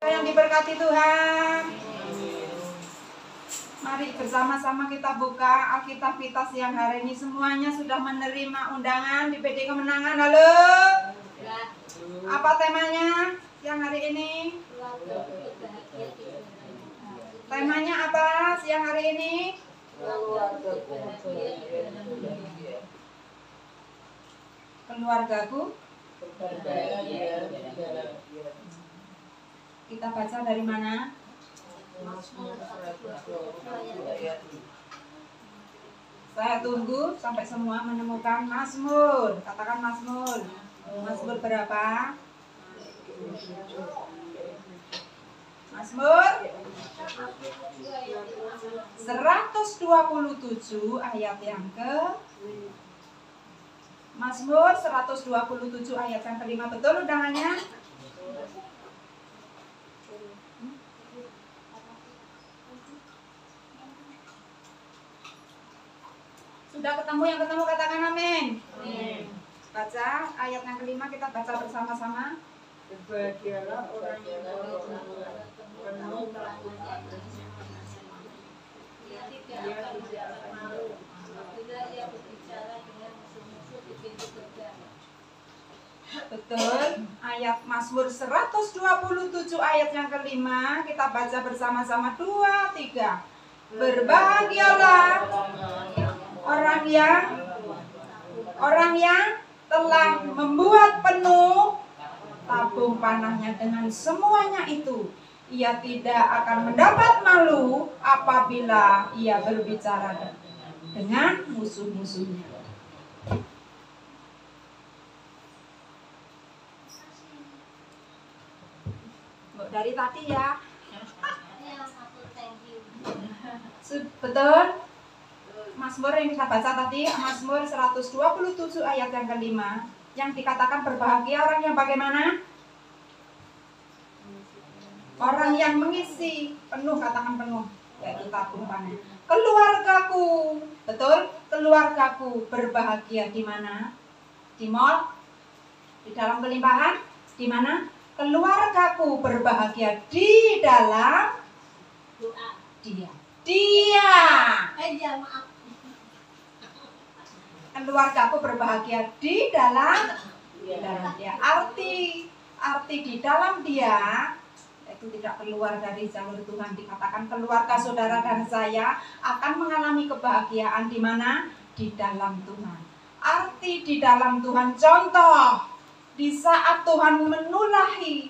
Yang diberkati Tuhan, mari bersama-sama kita buka Alkitab kita siang hari ini. Semuanya sudah menerima undangan di PD Kemenangan. Halo? Apa temanya siang hari ini? Temanya apa siang hari ini? Keluargaku. Kita baca dari mana? Saya tunggu sampai semua menemukan Mazmur. Katakan Mazmur. Mazmur berapa? Mazmur 127 ayat yang ke Mazmur 127 ayat yang kelima. Betul undangannya? Sudah ketemu yang ketemu, katakan amin. Baca ayat yang kelima, kita baca bersama-sama. Berbahagialah orang yang penuh dia tidak akan malu apabila ia berbicara dengan musuh-musuh di pintu gerbang. Betul, ayat Mazmur 127 ayat yang kelima, kita baca bersama-sama 2, 3. Berbahagialah orang yang telah membuat penuh tabung panahnya dengan semuanya itu. Ia tidak akan mendapat malu apabila ia berbicara dengan musuh-musuhnya. Dari tadi ya. Betul? Mazmur yang kita baca tadi, Mazmur 127 ayat yang kelima, yang dikatakan berbahagia orang yang bagaimana? Orang yang mengisi penuh, katakan penuh, yaitu tabung panah. Keluargaku, betul? Keluargaku berbahagia di mana? Di mall? Di dalam kelimpahan? Di mana? Keluargaku berbahagia di dalam dia. Maaf. Keluargaku berbahagia di dalam dia. Arti di dalam dia itu tidak keluar dari jalur Tuhan. Dikatakan keluarga saudara dan saya akan mengalami kebahagiaan di mana? Di dalam Tuhan. Arti di dalam Tuhan, contoh di saat Tuhan menulahi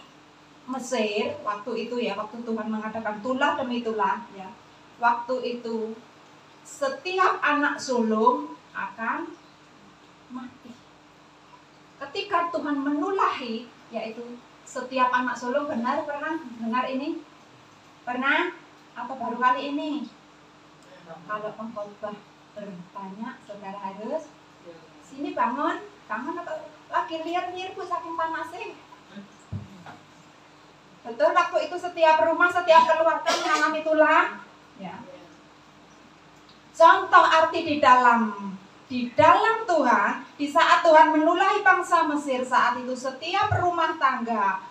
Mesir, waktu itu ya, waktu Tuhan mengadakan tulah demi tulah ya. Waktu itu setiap anak sulung akan mati. Ketika Tuhan menulahi, yaitu setiap anak sulung, benar pernah dengar ini? Pernah? Atau baru kali ini? Kalau pengkhotbah bertanya, saudara harus sini bangun atau lagi liar-liar saking panasnya. Betul, waktu itu setiap rumah, setiap keluarga mengalami tulah. Ya. Contoh arti di dalam Tuhan, di saat Tuhan menulahi bangsa Mesir, saat itu setiap rumah tangga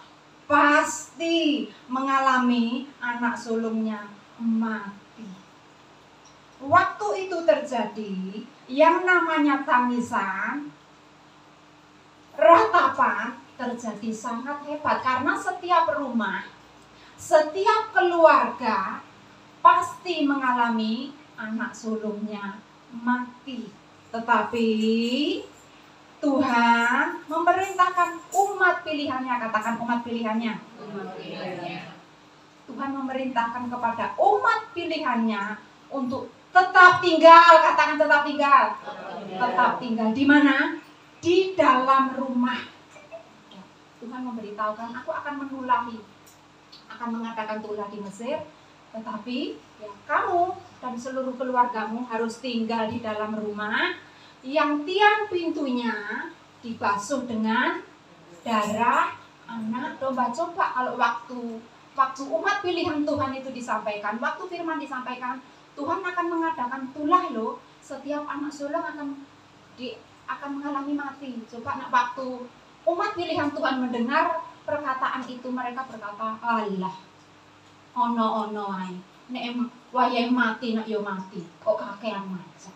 pasti mengalami anak sulungnya mati. Waktu itu terjadi yang namanya tangisan, ratapan terjadi sangat hebat karena setiap rumah, setiap keluarga pasti mengalami anak sulungnya mati. Tetapi Tuhan memerintahkan umat pilihannya, katakan umat pilihannya. Tuhan memerintahkan kepada umat pilihannya untuk tetap tinggal, katakan tetap tinggal. Tetap tinggal di mana? Di dalam rumah. Tuhan memberitahukan, aku akan menulahi, akan mengadakan tulah di Mesir, tetapi ya, kamu dan seluruh keluargamu harus tinggal di dalam rumah yang tiang pintunya dibasuh dengan darah anak domba. Coba kalau waktu umat pilihan Tuhan itu disampaikan, waktu firman disampaikan, Tuhan akan mengadakan tulah loh, setiap anak sulung akan mengalami mati. Coba waktu umat pilihan Tuhan mendengar perkataan itu mereka berkata, Allah, ono ae. Nek wayahe mati nak yo mati. Kok kakean macam.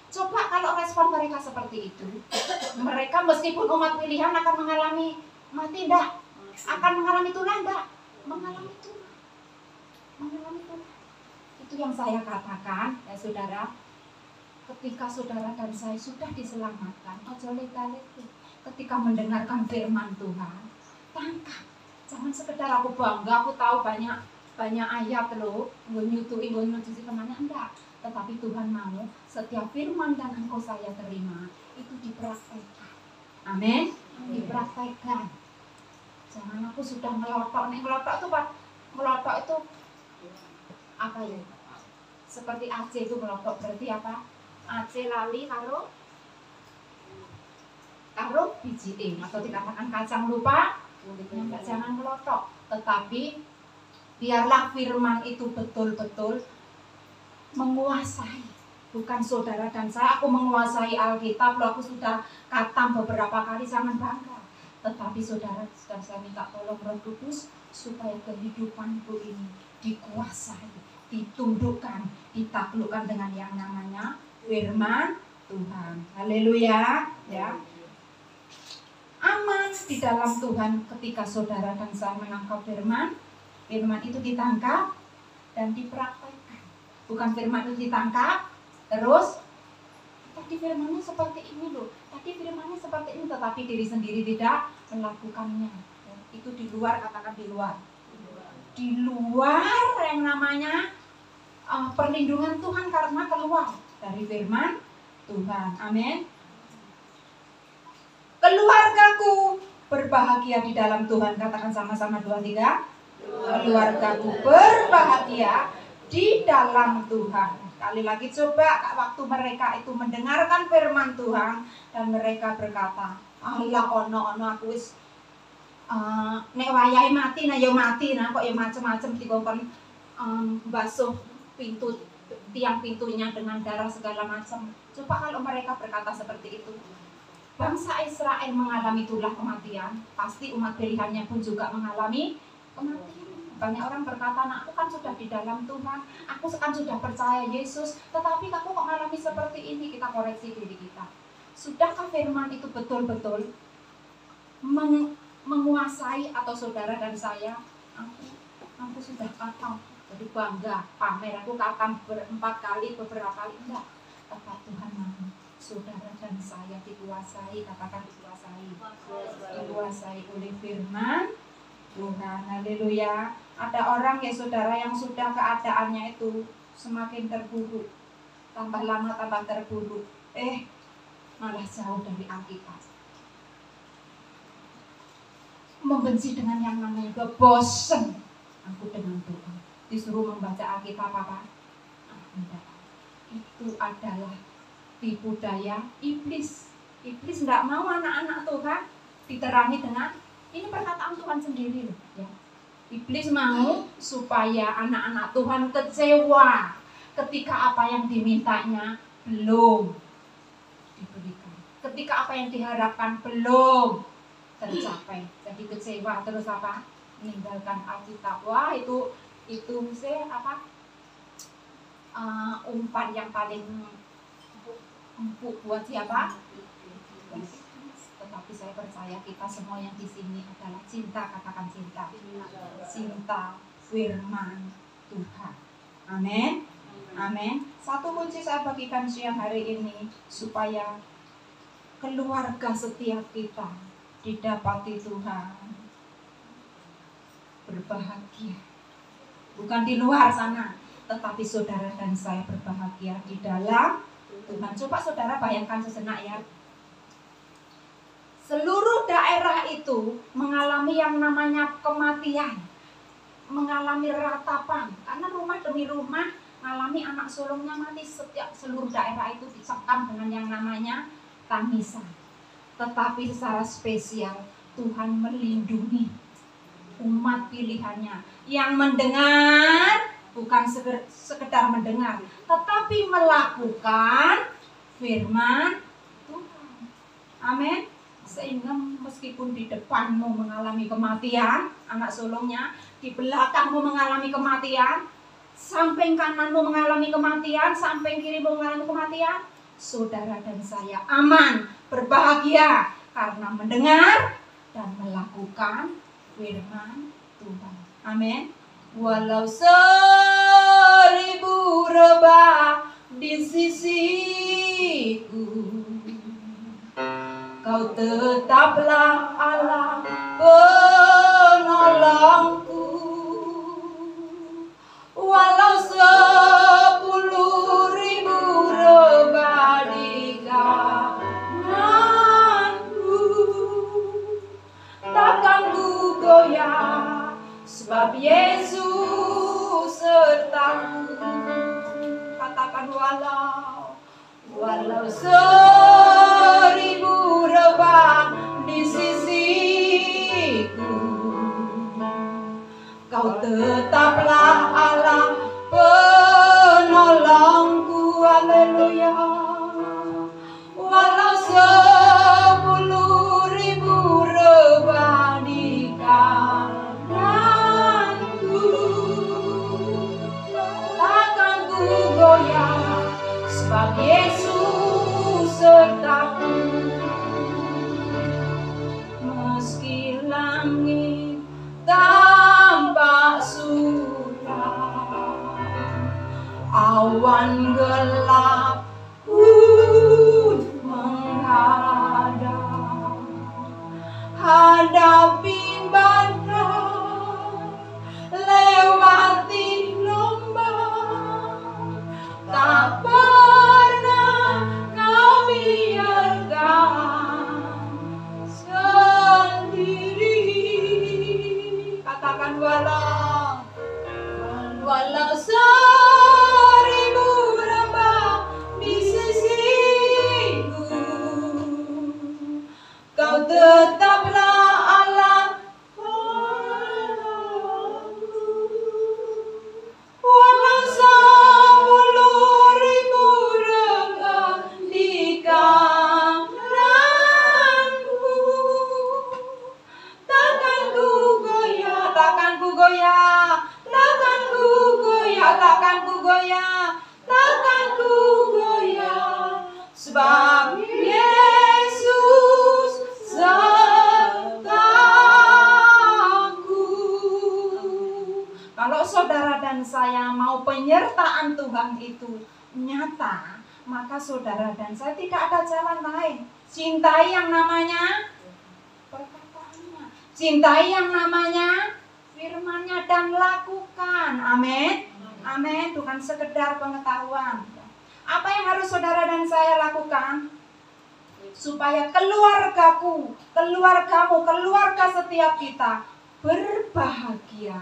Coba kalau respon mereka seperti itu, mereka meskipun umat pilihan akan mengalami mati enggak? Akan mengalami tulah enggak? Mengalami tulah. Mengalami tulah. Itu yang saya katakan, ya saudara. Ketika saudara dan saya sudah diselamatkan, ojo leta-leti. Ketika mendengarkan firman Tuhan, tangkap. Jangan sekedar aku bangga, aku tahu banyak ayat loh, nyutuin temannya, enggak. Tetapi Tuhan mau setiap firman dan engkau saya terima itu dipraktekkan. Amin. Dipraktekkan. Jangan aku sudah ngelotok nih, ngelotok itu apa ya? Seperti AC itu ngelotok berarti apa? AC lali karo biji atau dikatakan kacang lupa kulitnya, enggak, jangan ngelotok. Tetapi biarlah firman itu betul-betul menguasai. Bukan saudara dan saya, aku menguasai Alkitab loh, aku sudah katam beberapa kali, jangan bangga. Tetapi saudara dan saya minta tolong Roh Kudus supaya kehidupanku ini dikuasai, ditundukkan, ditaklukkan dengan yang namanya firman Tuhan. Haleluya, ya. Aman di dalam Tuhan ketika saudara dan saya menangkap firman itu ditangkap dan dipraktekkan. Bukan firman itu ditangkap terus tadi firmannya seperti ini loh, tadi firmannya seperti ini, tetapi diri sendiri tidak melakukannya. Itu di luar, katakan di luar yang namanya perlindungan Tuhan, karena keluar dari firman Tuhan. Amin. Keluargaku berbahagia di dalam Tuhan. Katakan sama-sama 2, 3. Keluargaku berbahagia di dalam Tuhan. Kali lagi coba waktu mereka itu mendengarkan firman Tuhan dan mereka berkata, Allah ono aku wis nek wayahe mati nah yo mati nah, kok yo macem-macem dikongkon basuh tiang pintunya dengan darah segala macam. Coba kalau mereka berkata seperti itu. Bangsa Israel mengalami tulah kematian, pasti umat pilihannya pun juga mengalami kematian. Banyak orang berkata, nah aku kan sudah di dalam Tuhan, aku kan sudah percaya Yesus, tetapi aku kok mengalami seperti ini. Kita koreksi diri kita. Sudahkah firman itu betul-betul menguasai, atau saudara dan saya, aku sudah kata, jadi bangga, pamer, aku kata 4 kali, beberapa kali, enggak. Tetap Tuhan mau saudara dan saya dikuasai, katakan dikuasai oleh firman Tuhan. Haleluya. Ada orang ya saudara yang sudah keadaannya itu semakin terburuk, tambah lama tambah terburuk, malah jauh dari Alkitab, membenci dengan yang namanya doa, bosen aku dengan doa, disuruh membaca Alkitab apa? Enggak. Itu adalah tipu daya iblis. Iblis tidak mau anak-anak Tuhan diterangi dengan, ini perkataan Tuhan sendiri loh, ya. Iblis mau supaya anak-anak Tuhan kecewa ketika apa yang dimintanya belum diberikan, ketika apa yang diharapkan belum tercapai. Jadi kecewa, terus apa? Meninggalkan Alkitab. Wah, itu sih apa? Umpan yang paling empuk buat siapa? Tetapi saya percaya kita semua yang di sini adalah cinta, katakan cinta. Cinta firman Tuhan. Amin. Amin. Satu kunci saya bagikan siang hari ini supaya keluarga setiap kita didapati Tuhan berbahagia. Bukan di luar sana, tetapi saudara dan saya berbahagia di dalam Tuhan. Coba saudara bayangkan sejenak ya. Seluruh daerah itu mengalami yang namanya kematian, mengalami ratapan, karena rumah demi rumah mengalami anak sulungnya mati. Seluruh daerah itu dicekam dengan yang namanya tangisan. Tetapi secara spesial Tuhan melindungi umat pilihannya yang mendengar, bukan sekedar mendengar, tetapi melakukan firman Tuhan. Amin. Sehingga meskipun di depanmu mengalami kematian, anak sulungnya, di belakangmu mengalami kematian, samping kananmu mengalami kematian, samping kirimu mengalami kematian, saudara dan saya aman, berbahagia karena mendengar dan melakukan firman Tuhan. Amin. Walau 1000 rebah di sisiku, Kau tetaplah Allah penolongku. Walau 10.000 rebah di kananku, takkan ku goyah, sebab Yesus sertaku. Katakan walau 1000 rebah di sisiku, Kau tetaplah Allah penolongku. Haleluya. Walau 10.000 rebah di kananku, takkan ku goyah, sebab Yesus sertaku. Meski langit tampak suram, awan gelap pun menghadap, hadapi badai, lewati gelombang, tak pernah kau biarkan sendiri. Katakan walau 1000 rebah di sisiku, Kau tetaplah Allah penolongku. Walau 10.000 rebah di kananku, takkan ku goyah, takkan ku goyah, takkan ku goyah, takkan ku goyah, takkan ku goyah, sebab Yesus sertaku. Kalau saudara dan saya mau penyertaan Tuhan itu nyata, maka saudara dan saya tidak ada jalan lain. Cintai yang namanya perkataannya, cintai yang namanya firman-Nya dan lakukan. Amin. Amin. Bukan sekedar pengetahuan. Apa yang harus saudara dan saya lakukan? Supaya keluargaku, keluargamu, keluarga setiap kita berbahagia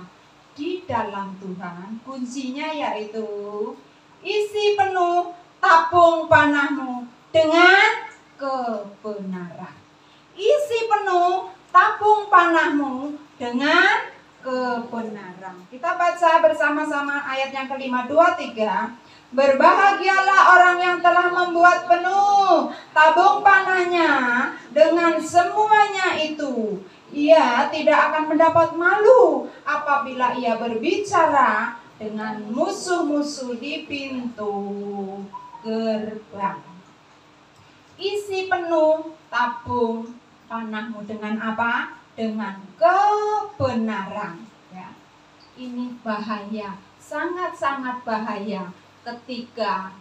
di dalam Tuhan. Kuncinya yaitu isi penuh tabung panahmu dengan kebenaran. Isi penuh tabung panahmu dengan kebenaran. Kita baca bersama-sama ayat yang kelima, 2, 3. Berbahagialah orang yang telah membuat penuh tabung panahnya dengan semuanya itu. Ia tidak akan mendapat malu apabila ia berbicara dengan musuh-musuh di pintu gerbang. Isi penuh tabung panahmu dengan apa? Dengan kebenaran. Ya. Ini bahaya, sangat-sangat bahaya ketika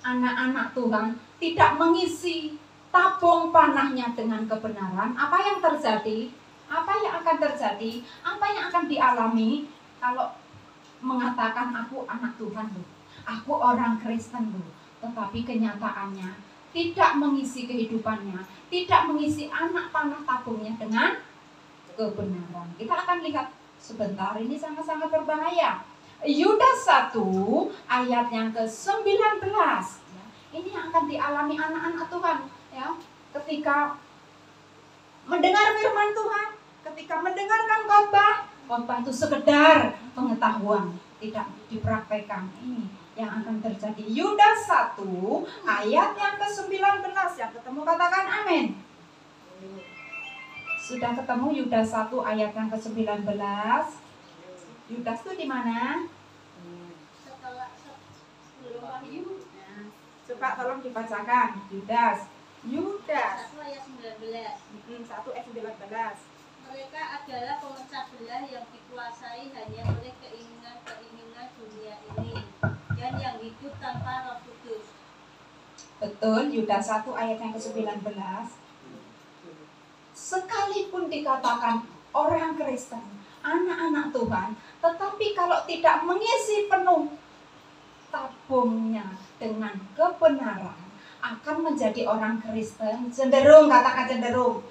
anak-anak Tuhan tidak mengisi tabung panahnya dengan kebenaran. Apa yang terjadi? Apa yang akan terjadi? Apa yang akan dialami kalau mengatakan aku anak Tuhan loh, aku orang Kristen loh, tetapi kenyataannya tidak mengisi kehidupannya, tidak mengisi anak panah tabungnya dengan kebenaran. Kita akan lihat sebentar, ini sangat-sangat berbahaya. Yudas 1 ayat yang ke-19. Ya, ini yang akan dialami anak-anak Tuhan, ya, ketika mendengar firman Tuhan, ketika mendengarkan khotbah itu sekedar pengetahuan, tidak dipraktekkan. Ini yang akan terjadi. Yudas 1 ayat yang ke-19, yang ketemu katakan amin. Sudah ketemu Yudas 1 ayat yang ke-19. Yudas itu di mana? Setelah sebelum Wahyu. Coba tolong dibacakan. Yudas 1 ayat 19. 1 ayat 19. Mereka adalah pemecah belah yang dikuasai hanya oleh keinginan-keinginan dunia ini dan yang hidup tanpa Roh Kudus. Betul, Yudas 1 ayat yang ke-19. Sekalipun dikatakan orang Kristen, anak-anak Tuhan, tetapi kalau tidak mengisi penuh tabungnya dengan kebenaran, akan menjadi orang Kristen cenderung, katakan cenderung,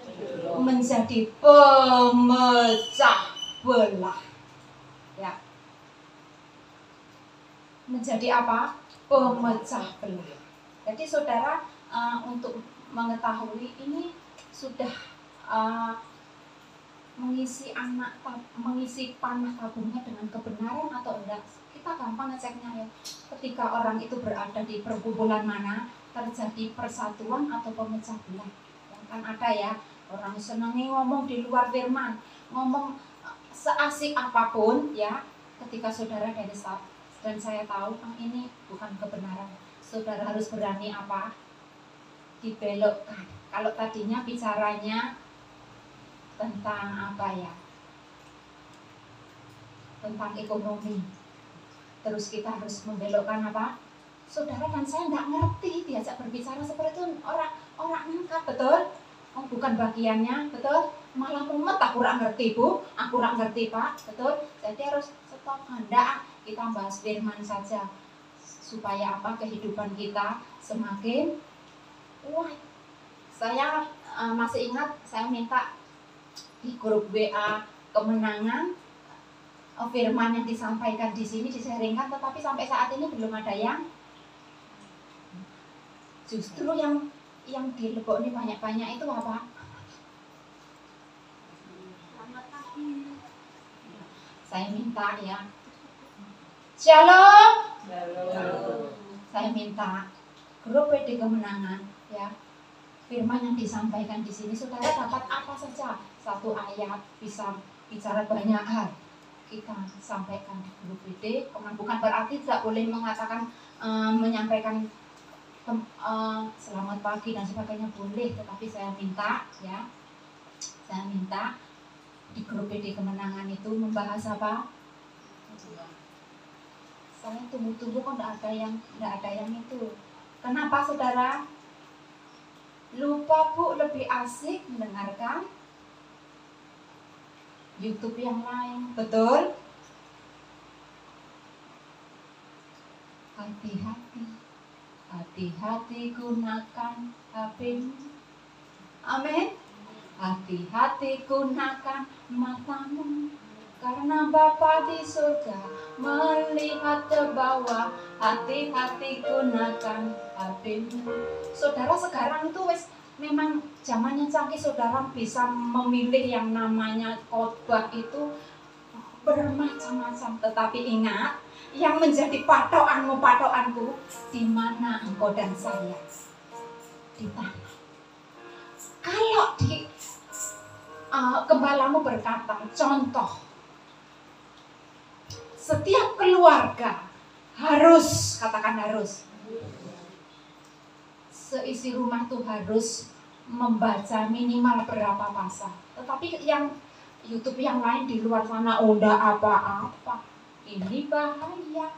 menjadi pemecah belah. Ya. Menjadi apa? Pemecah belah. Jadi saudara, untuk mengetahui ini sudah mengisi panah tabungnya dengan kebenaran atau enggak, kita gampang ngeceknya ya. Ketika orang itu berada di perkumpulan mana, terjadi persatuan atau pemecah belah. Kan ada ya, orang senangi ngomong di luar firman, ngomong seasik apapun ya, ketika saudara dari start dan saya tahu ini bukan kebenaran, saudara harus berani apa? Dibelokkan. Kalau tadinya bicaranya tentang apa ya? Tentang ekonomi. Terus kita harus membelokkan apa? Saudara dan saya nggak ngerti diajak berbicara seperti itu, orang ngangkat, betul? Oh, bukan bagiannya, betul? Malah mumet, aku kurang ngerti bu, aku kurang ngerti pak, betul? Jadi harus stop, hendak kita bahas firman saja supaya apa? Kehidupan kita semakin kuat. Saya masih ingat, saya minta di grup WA kemenangan firman yang disampaikan di sini diseringkan, tetapi sampai saat ini belum ada yang. Justru yang dilebok ini banyak-banyak itu apa? Selamat pagi. Saya minta ya. Shalom. Saya minta grup WD Kemenangan ya. Firman yang disampaikan di sini saudara dapat apa saja, satu ayat bisa bicara banyak hal, kita sampaikan di grup WD. Bukan berarti tidak boleh mengatakan menyampaikan selamat pagi dan sebagainya, boleh, tetapi saya minta ya, saya minta di grup WD Kemenangan itu membahas apa? Saya tunggu-tunggu kok tidak ada yang itu. Kenapa saudara? Lupa bu, lebih asik mendengarkan YouTube yang lain, betul? Hati-hati gunakan HP-mu. Amin. Hati-hati gunakan matamu, karena Bapa di surga melihat ke bawah. Hati-hati gunakan HP-mu. Saudara, sekarang itu memang zamannya canggih, saudara bisa memilih yang namanya khotbah itu bermacam-macam. Tetapi ingat, yang menjadi patokanku, di mana engkau dan saya? Di tanah. Kalau di gembalamu berkata, contoh, setiap keluarga harus, katakan harus, seisi rumah tuh harus membaca minimal berapa pasal. Tetapi yang YouTube yang lain di luar sana udah apa-apa. Ini bahaya.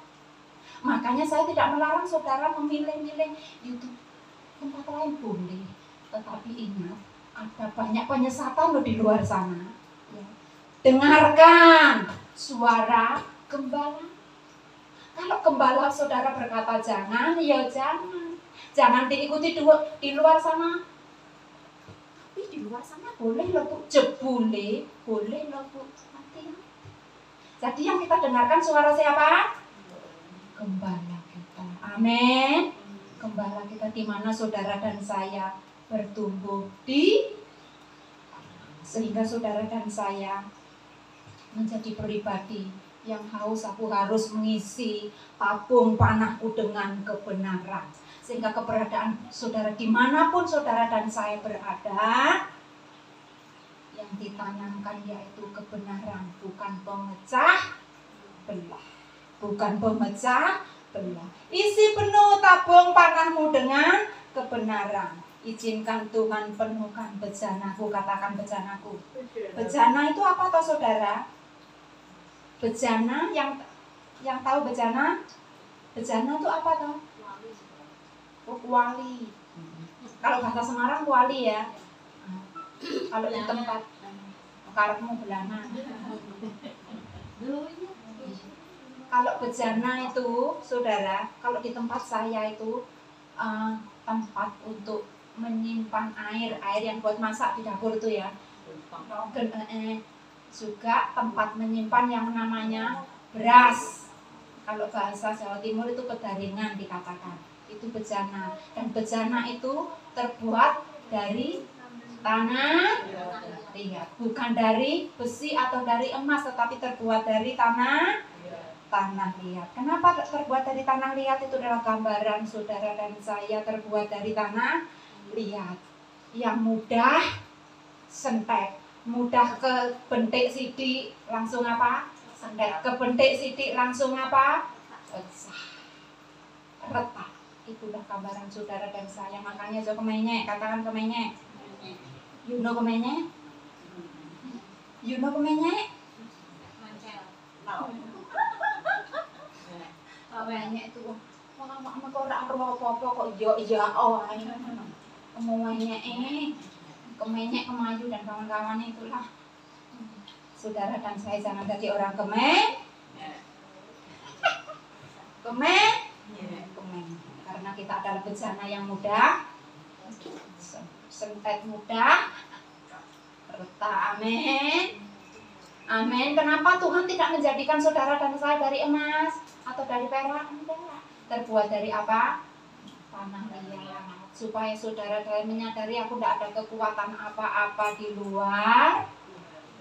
Makanya saya tidak melarang saudara memilih-milih YouTube tempat lain, boleh. Tetapi ingat, ada banyak penyesatan loh di luar sana. Ya. Dengarkan suara gembala. Kalau gembala saudara berkata jangan, ya jangan. Jangan diikuti di luar sana. Tapi di luar sana boleh loh bu, jebule, boleh loh bu. Hati-hati. Jadi yang kita dengarkan suara siapa? Gembala kita. Amin. Gembala kita, di mana saudara dan saya bertumbuh di, sehingga saudara dan saya menjadi pribadi yang haus. Aku harus mengisi tabung panahku dengan kebenaran, sehingga keberadaan saudara dimanapun saudara dan saya berada, Yang ditanamkan yaitu kebenaran, bukan pemecah belah. Bukan pemecah belah. Isi penuh tabung panahmu dengan kebenaran. Izinkan Tuhan penuhkan bejanaku. Katakan bejanaku. Bejana itu apa toh saudara? Bejana yang tahu bejana? Bejana itu apa toh? Kuali. Kalau bahasa Semarang kuali ya. Kalau di tempat karepmu belana. Kalau bejana itu, saudara, kalau di tempat saya itu tempat untuk menyimpan air yang buat masak di dapur itu ya. Dan juga tempat menyimpan yang namanya beras. Kalau bahasa Jawa Timur itu pedaringan dikatakan. Itu bejana. Dan bejana itu terbuat dari tanah liat, bukan dari besi atau dari emas, tetapi terbuat dari tanah liat. Kenapa terbuat dari tanah liat? Itu adalah gambaran saudara dan saya terbuat dari tanah liat yang mudah sentek, mudah ke bentik sidik langsung apa? Sentek, ke bentik sidik langsung apa? Pecah, retak. Itulah gambaran saudara dan saya. Makanya jo kemenyek, katakan kemenyek. You know kemenyek? You know kemenyek? Kemenyek itu lama-lama kok ora ero apa-apa kok iya ae. Kemenyek kemenyek kemayu dan kawan-kawan itulah. Saudara dan saya jangan jadi orang kemenyek. Karena kita adalah bejana yang mudah, sentet mudah, retak. Amin. Amin. Kenapa Tuhan tidak menjadikan saudara dan saya dari emas atau dari perak? Enggak. Terbuat dari apa? Tanah liat. Supaya saudara dan saya menyadari aku tidak ada kekuatan apa-apa di luar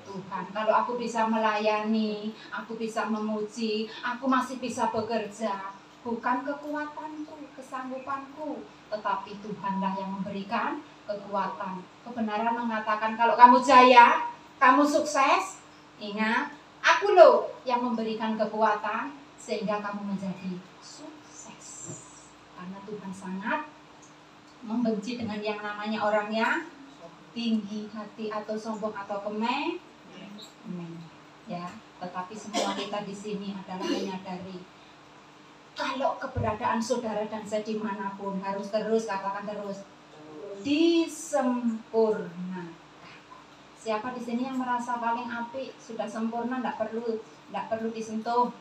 Tuhan. Kalau aku bisa melayani, aku bisa memuji, aku masih bisa bekerja. Bukan kekuatanku, kesanggupanku, tetapi Tuhanlah yang memberikan kekuatan. Kebenaran mengatakan kalau kamu jaya, kamu sukses, ingat, aku loh yang memberikan kekuatan sehingga kamu menjadi sukses. Karena Tuhan sangat membenci dengan yang namanya orang yang tinggi hati atau sombong atau kemenyek. Ya, tetapi semua kita di sini adalah menyadari kalau keberadaan saudara dan saya dimanapun harus terus, katakan terus, disempurnakan. Siapa di sini yang merasa paling apik, sudah sempurna, tidak perlu disentuh?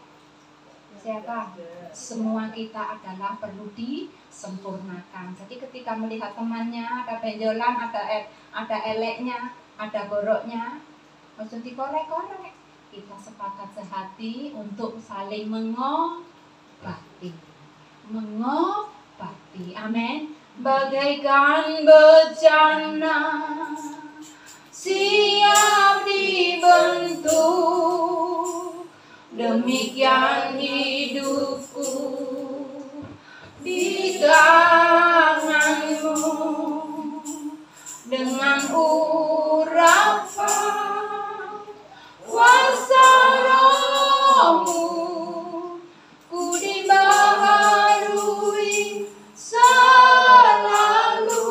Siapa? Semua kita adalah perlu disempurnakan. Jadi ketika melihat temannya ada benjolan, ada eleknya, ada boroknya, harus dikorek-korek. Kita sepakat sehati untuk saling mengobati. Amin. Bagaikan bejana siap dibentuk, demikian hidupku di tanganmu. Dengan urapan kuasa rohmu, ku dibaharui selalu.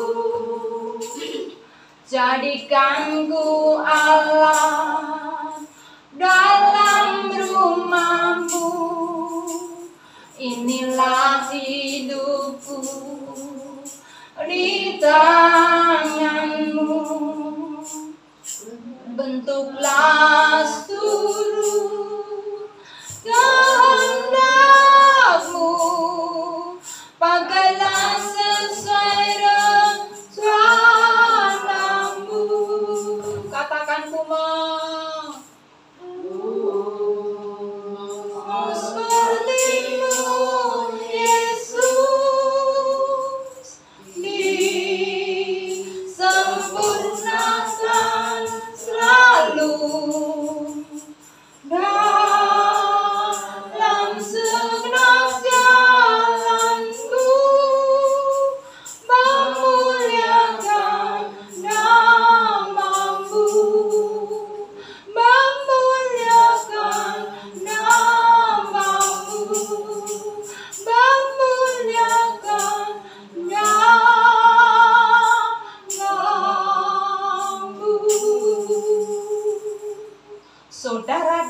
Jadikan ku Allah dalam rumahmu. Inilah hidupku di tanganmu.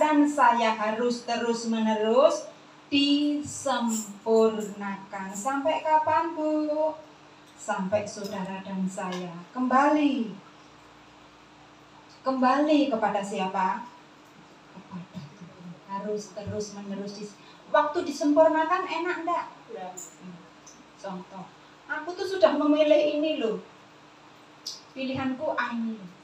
dan saya harus terus-menerus disempurnakan. Sampai kapan, Bu? Sampai saudara dan saya kembali kepada siapa? Kepada Tuhan. Harus terus-menerus. Waktu disempurnakan enak enggak? Contoh, aku tuh sudah memilih ini loh. Pilihanku A ini loh.